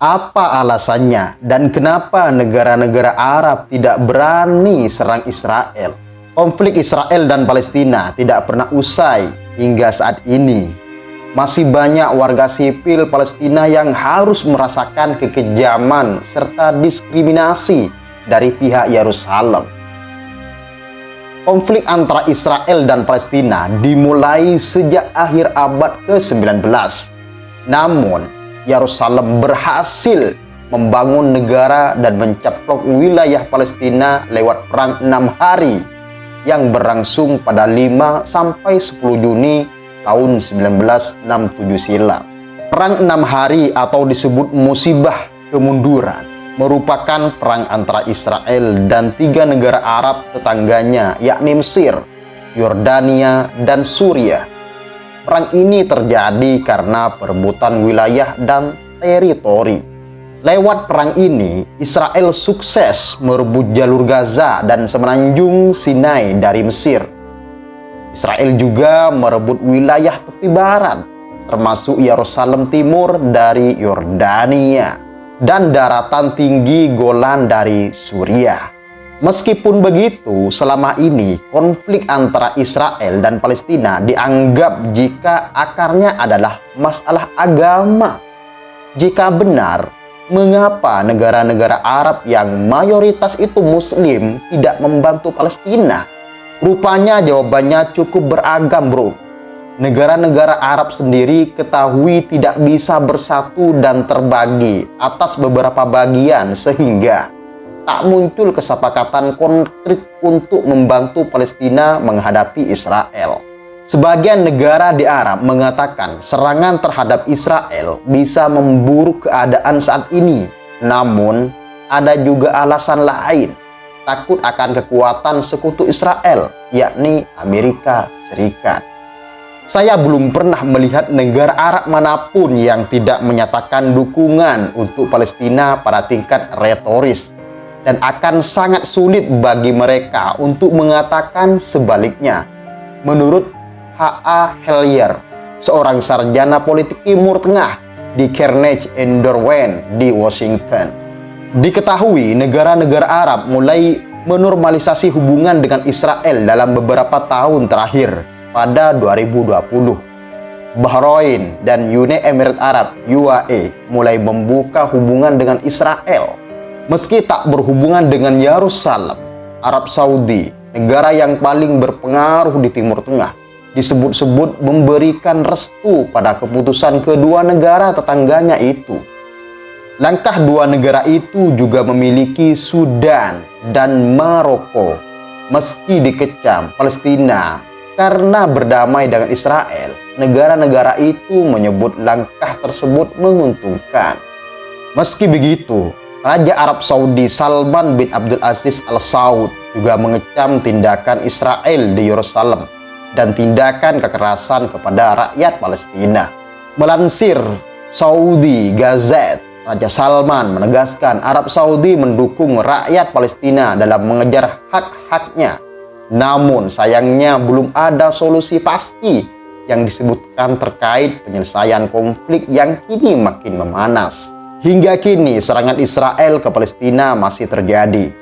Apa alasannya dan kenapa negara-negara Arab tidak berani serang Israel? Konflik Israel dan Palestina tidak pernah usai hingga saat ini. Masih banyak warga sipil Palestina yang harus merasakan kekejaman serta diskriminasi dari pihak Yerusalem. Konflik antara Israel dan Palestina dimulai sejak akhir abad ke-19. Namun, Yerusalem berhasil membangun negara dan mencaplok wilayah Palestina lewat Perang 6 Hari yang berlangsung pada 5 sampai 10 Juni tahun 1967 silam. Perang 6 Hari atau disebut musibah kemunduran merupakan perang antara Israel dan 3 negara Arab tetangganya, yakni Mesir, Yordania, dan Suriah. Perang ini terjadi karena perebutan wilayah dan teritori. Lewat perang ini, Israel sukses merebut jalur Gaza dan semenanjung Sinai dari Mesir. Israel juga merebut wilayah tepi barat, termasuk Yerusalem Timur dari Yordania, dan daratan tinggi Golan dari Suriah. Meskipun begitu, selama ini konflik antara Israel dan Palestina dianggap jika akarnya adalah masalah agama. Jika benar, mengapa negara-negara Arab yang mayoritas itu Muslim tidak membantu Palestina? Rupanya jawabannya cukup beragam, bro. Negara-negara Arab sendiri ketahui tidak bisa bersatu dan terbagi atas beberapa bagian sehingga tak muncul kesepakatan konkret untuk membantu Palestina menghadapi Israel. Sebagian negara di Arab mengatakan serangan terhadap Israel bisa memburuk keadaan saat ini. Namun, ada juga alasan lain, takut akan kekuatan sekutu Israel, yakni Amerika Serikat. Saya belum pernah melihat negara Arab manapun yang tidak menyatakan dukungan untuk Palestina pada tingkat retoris. Dan akan sangat sulit bagi mereka untuk mengatakan sebaliknya. Menurut H.A. Hellier, seorang sarjana politik Timur Tengah di Carnegie Endowment di Washington. Diketahui negara-negara Arab mulai menormalisasi hubungan dengan Israel dalam beberapa tahun terakhir pada 2020. Bahrain dan Uni Emirat Arab (UAE) mulai membuka hubungan dengan Israel. Meski tak berhubungan dengan Yerusalem, Arab Saudi, negara yang paling berpengaruh di Timur Tengah, disebut-sebut memberikan restu pada keputusan kedua negara tetangganya itu. Langkah dua negara itu juga memiliki Sudan dan Maroko. Meski dikecam Palestina karena berdamai dengan Israel, negara-negara itu menyebut langkah tersebut menguntungkan. Meski begitu, Raja Arab Saudi Salman bin Abdul Aziz Al Saud juga mengecam tindakan Israel di Yerusalem dan tindakan kekerasan kepada rakyat Palestina. Melansir Saudi Gazette, Raja Salman menegaskan Arab Saudi mendukung rakyat Palestina dalam mengejar hak-haknya. Namun sayangnya belum ada solusi pasti yang disebutkan terkait penyelesaian konflik yang kini makin memanas. Hingga kini serangan Israel ke Palestina masih terjadi.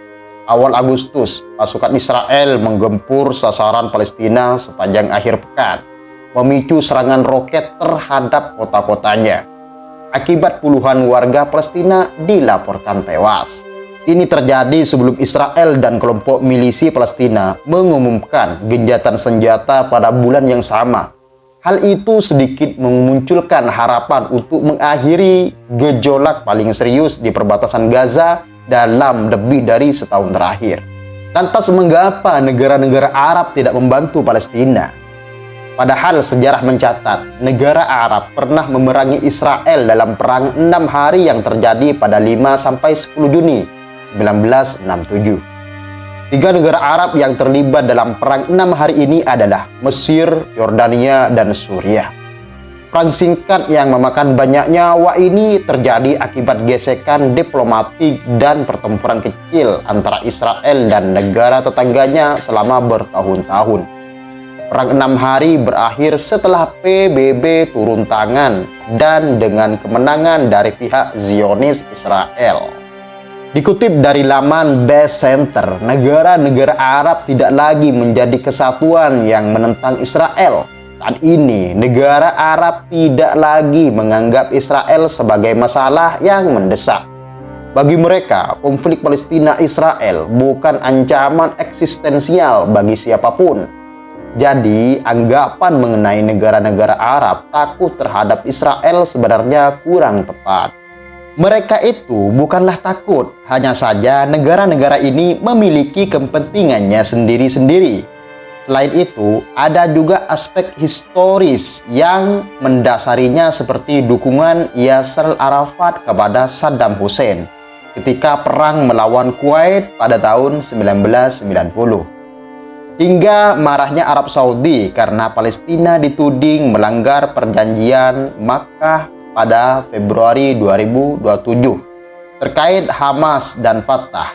Awal Agustus, pasukan Israel menggempur sasaran Palestina sepanjang akhir pekan, memicu serangan roket terhadap kota-kotanya. Akibat puluhan warga Palestina dilaporkan tewas. Ini terjadi sebelum Israel dan kelompok milisi Palestina mengumumkan gencatan senjata pada bulan yang sama. Hal itu sedikit memunculkan harapan untuk mengakhiri gejolak paling serius di perbatasan Gaza dalam lebih dari setahun terakhir. Lantas mengapa negara-negara Arab tidak membantu Palestina? Padahal sejarah mencatat, negara Arab pernah memerangi Israel dalam perang 6 hari yang terjadi pada 5 sampai 10 Juni 1967. 3 negara Arab yang terlibat dalam perang 6 hari ini adalah Mesir, Yordania, dan Suriah. Perang singkat yang memakan banyak nyawa ini terjadi akibat gesekan diplomatik dan pertempuran kecil antara Israel dan negara tetangganya selama bertahun-tahun. Perang 6 hari berakhir setelah PBB turun tangan dan dengan kemenangan dari pihak Zionis Israel. Dikutip dari laman Best Center, negara-negara Arab tidak lagi menjadi kesatuan yang menentang Israel. Saat ini, negara Arab tidak lagi menganggap Israel sebagai masalah yang mendesak. Bagi mereka, konflik Palestina-Israel bukan ancaman eksistensial bagi siapapun. Jadi, anggapan mengenai negara-negara Arab takut terhadap Israel sebenarnya kurang tepat. Mereka itu bukanlah takut, hanya saja negara-negara ini memiliki kepentingannya sendiri-sendiri. Selain itu, ada juga aspek historis yang mendasarinya seperti dukungan Yasser Arafat kepada Saddam Hussein ketika perang melawan Kuwait pada tahun 1990. Hingga marahnya Arab Saudi karena Palestina dituding melanggar perjanjian Makkah pada Februari 2027 terkait Hamas dan Fatah.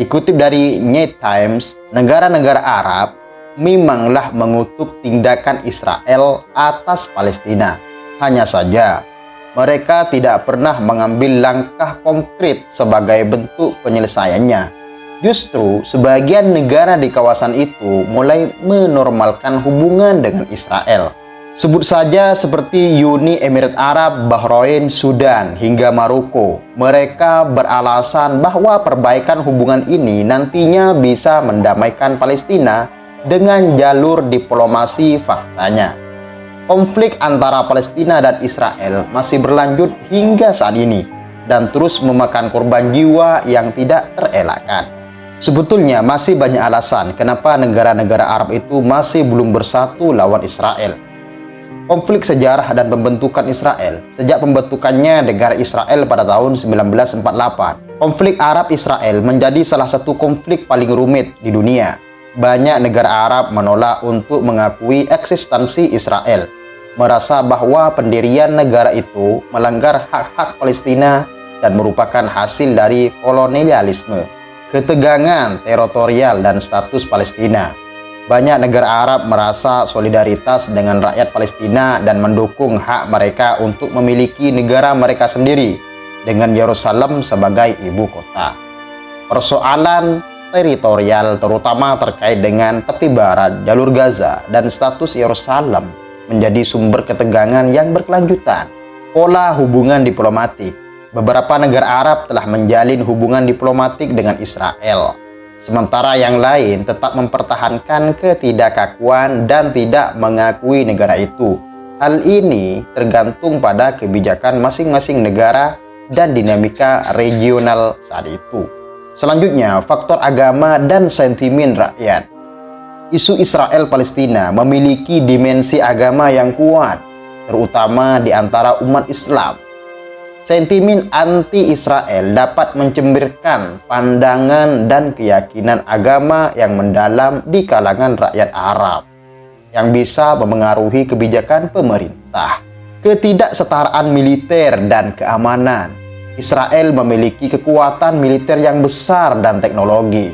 Dikutip dari New Times, negara-negara Arab memanglah mengutuk tindakan Israel atas Palestina. Hanya saja, mereka tidak pernah mengambil langkah konkret sebagai bentuk penyelesaiannya. Justru, sebagian negara di kawasan itu mulai menormalkan hubungan dengan Israel. Sebut saja seperti Uni Emirat Arab, Bahrain, Sudan, hingga Maroko. Mereka beralasan bahwa perbaikan hubungan ini nantinya bisa mendamaikan Palestina dengan jalur diplomasi. Faktanya, konflik antara Palestina dan Israel masih berlanjut hingga saat ini dan terus memakan korban jiwa yang tidak terelakkan. Sebetulnya masih banyak alasan kenapa negara-negara Arab itu masih belum bersatu lawan Israel. Konflik sejarah dan pembentukan Israel. Sejak pembentukannya negara Israel pada tahun 1948, konflik Arab-Israel menjadi salah satu konflik paling rumit di dunia. Banyak negara Arab menolak untuk mengakui eksistensi Israel, merasa bahwa pendirian negara itu melanggar hak-hak Palestina dan merupakan hasil dari kolonialisme, ketegangan teritorial dan status Palestina. Banyak negara Arab merasa solidaritas dengan rakyat Palestina dan mendukung hak mereka untuk memiliki negara mereka sendiri dengan Yerusalem sebagai ibu kota. Persoalan teritorial terutama terkait dengan tepi barat, jalur Gaza, dan status Yerusalem menjadi sumber ketegangan yang berkelanjutan. Pola hubungan diplomatik. Beberapa negara Arab telah menjalin hubungan diplomatik dengan Israel, sementara yang lain tetap mempertahankan ketidakkakuan dan tidak mengakui negara itu. Hal ini tergantung pada kebijakan masing-masing negara dan dinamika regional saat itu. Selanjutnya, faktor agama dan sentimen rakyat. Isu Israel-Palestina memiliki dimensi agama yang kuat, terutama di antara umat Islam. Sentimen anti-Israel dapat mencembirkan pandangan dan keyakinan agama yang mendalam di kalangan rakyat Arab, yang bisa memengaruhi kebijakan pemerintah. Ketidaksetaraan militer dan keamanan. Israel memiliki kekuatan militer yang besar dan teknologi.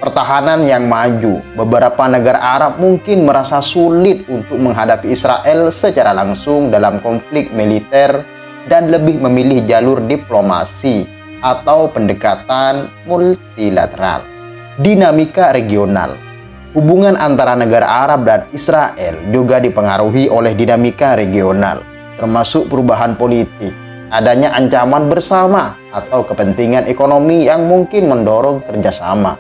Pertahanan yang maju. Beberapa negara Arab mungkin merasa sulit untuk menghadapi Israel secara langsung dalam konflik militer dan lebih memilih jalur diplomasi atau pendekatan multilateral. Dinamika regional. Hubungan antara negara Arab dan Israel juga dipengaruhi oleh dinamika regional, termasuk perubahan politik, adanya ancaman bersama atau kepentingan ekonomi yang mungkin mendorong kerjasama.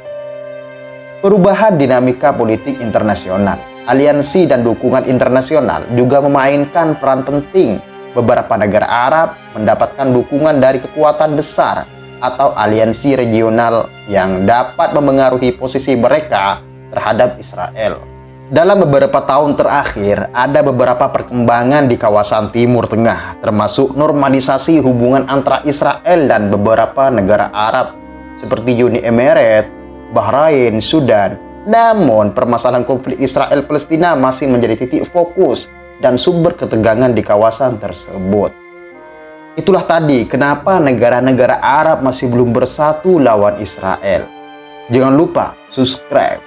Perubahan dinamika politik internasional. Aliansi dan dukungan internasional juga memainkan peran penting. Beberapa negara Arab mendapatkan dukungan dari kekuatan besar atau aliansi regional yang dapat memengaruhi posisi mereka terhadap Israel. Dalam beberapa tahun terakhir, ada beberapa perkembangan di kawasan Timur Tengah, termasuk normalisasi hubungan antara Israel dan beberapa negara Arab seperti Uni Emirat, Bahrain, Sudan. Namun, permasalahan konflik Israel-Palestina masih menjadi titik fokus dan sumber ketegangan di kawasan tersebut. Itulah tadi kenapa negara-negara Arab masih belum bersatu lawan Israel. Jangan lupa subscribe,